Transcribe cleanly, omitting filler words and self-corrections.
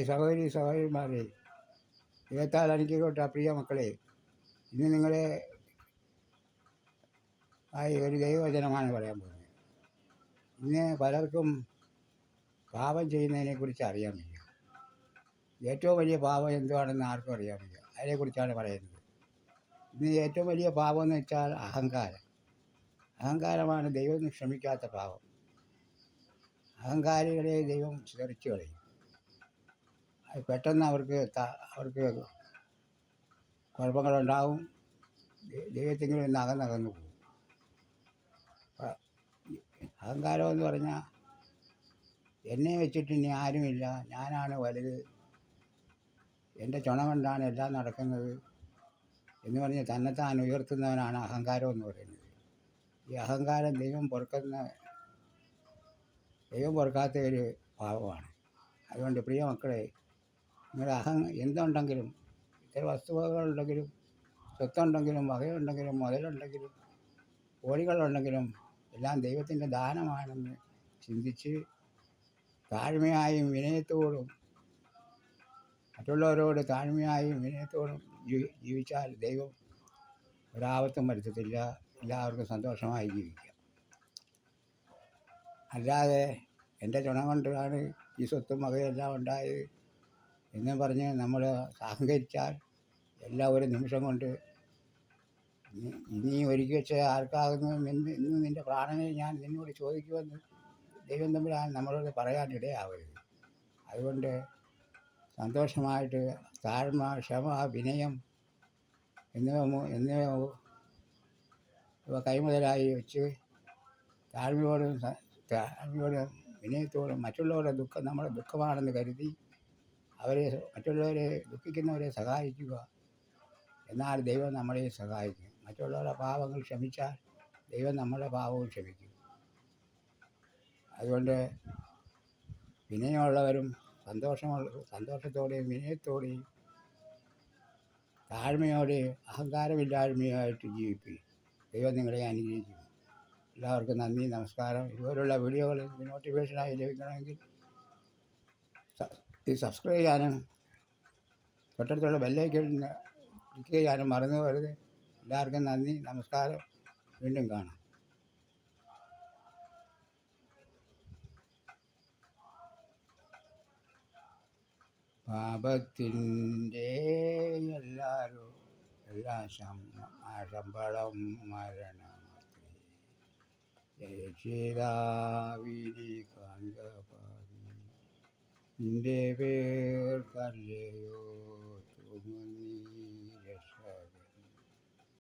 സഹോദരി സഹോദരിമാരെ, ദൈവത്താൽ അനുഗ്രഹിക്കപ്പെട്ട പ്രിയ മക്കളെ, ഇന്ന് നിങ്ങളെ ഒരു ദൈവവചനമാണ് പറയാൻ പോകുന്നത്. ഇന്ന് പലർക്കും പാപം ചെയ്യുന്നതിനെക്കുറിച്ച് അറിയാൻ വയ്യ. ഏറ്റവും വലിയ പാപം എന്തുവാണെന്ന് ആർക്കും അറിയാൻ വയ്യ. അതിനെക്കുറിച്ചാണ് പറയുന്നത്. ഇന്ന് ഏറ്റവും വലിയ പാപം എന്ന് വെച്ചാൽ അഹങ്കാരം. അഹങ്കാരമാണ് ദൈവം ക്ഷമിക്കാത്ത പാപം. അഹങ്കാരികളെ ദൈവം ചിതറിച്ചു കളയും. പെട്ടെന്ന് അവർക്ക് കുഴപ്പങ്ങളുണ്ടാവും. ദൈവത്തിങ്കിൽ നിന്ന് അകന്നകന്നു പോകും. അഹങ്കാരം എന്ന് പറഞ്ഞാൽ എന്നെ വെച്ചിട്ട് ഇനി ആരുമില്ല, ഞാനാണ് വലുത്, എൻ്റെ ചുണ കൊണ്ടാണ് എല്ലാം നടക്കുന്നത് എന്ന് പറഞ്ഞ് തന്നെത്താൻ ഉയർത്തുന്നവനാണ് അഹങ്കാരം എന്ന് പറയുന്നത്. ഈ അഹങ്കാരം ദൈവം പൊറുക്കാത്ത ഒരു പാപമാണ്. അതുകൊണ്ട് പ്രിയ മക്കളെ, നിങ്ങൾ എന്തുണ്ടെങ്കിലും, ഇത്ര വസ്തുവകകളുണ്ടെങ്കിലും, സ്വത്തുണ്ടെങ്കിലും, വകയുണ്ടെങ്കിലും, മുതലുണ്ടെങ്കിലും, കോടികളുണ്ടെങ്കിലും എല്ലാം ദൈവത്തിൻ്റെ ദാനമാണെന്ന് ചിന്തിച്ച് താഴ്മയായും വിനയത്തോടും മറ്റുള്ളവരോട് താഴ്മയായും വിനയത്തോടും ജീവിച്ചാൽ ദൈവം ഒരാപത്തും വരുത്തത്തില്ല. എല്ലാവർക്കും സന്തോഷമായി ജീവിക്കാം. അല്ലാതെ എൻ്റെ ചുണ കൊണ്ടാണ് ഈ സ്വത്തും വകയെല്ലാം ഉണ്ടായത് എന്ന് പറഞ്ഞ് നമ്മൾ അഹങ്കരിച്ചാൽ എല്ലാം ഒരു നിമിഷം കൊണ്ട് ഇനി ഒരുക്കി വെച്ച ആർക്കാകുന്നു ഇന്ന് നിൻ്റെ പ്രാണനെ ഞാൻ നിന്നോട് ചോദിക്കുമെന്ന് ദൈവം തമ്പുരാൻ നമ്മളോട് പറയാനിടയാവരുത്. അതുകൊണ്ട് സന്തോഷമായിട്ട് താഴ്മ, ക്ഷമ, വിനയം എന്നിവ കൈമുതലായി വെച്ച് താഴ്മയോടും വിനയത്തോടും മറ്റുള്ളവരുടെ ദുഃഖം നമ്മുടെ ദുഃഖമാണെന്ന് കരുതി മറ്റുള്ളവരെ ദുഃഖിക്കുന്നവരെ സഹായിക്കുക. എന്നാൽ ദൈവം നമ്മളെ സഹായിക്കും. മറ്റുള്ളവരുടെ പാപങ്ങൾ ക്ഷമിച്ചാൽ ദൈവം നമ്മുടെ പാപവും ക്ഷമിക്കും. അതുകൊണ്ട് വിനയമുള്ളവരും സന്തോഷത്തോടെയും വിനയത്തോടെയും താഴ്മയോടെയും അഹങ്കാരമില്ലായ്മയായിട്ട് ജീവിക്കുക. ദൈവം നിങ്ങളെ അനുഗ്രഹിക്കും. എല്ലാവർക്കും നന്ദി, നമസ്കാരം. ഇതുപോലുള്ള വീഡിയോകൾ നോട്ടിഫിക്കേഷനായി ലഭിക്കണമെങ്കിൽ സബ്സ്ക്രൈബ് ചെയ്യാനും തൊട്ടടുത്തുള്ള ബെല്ലൈക്കൺ ക്ലിക്ക് ചെയ്യാനും മറന്നു പോകരുത്. എല്ലാവർക്കും നന്ദി, നമസ്കാരം. വീണ്ടും കാണാം. പാപത്തിൻ്റെ എല്ലാ ശമ്പളം മരണമത്രേ, രക്ഷിതാവിനെ കാൺക പാപി, നിന്റെ പേർക്കല്ലയോ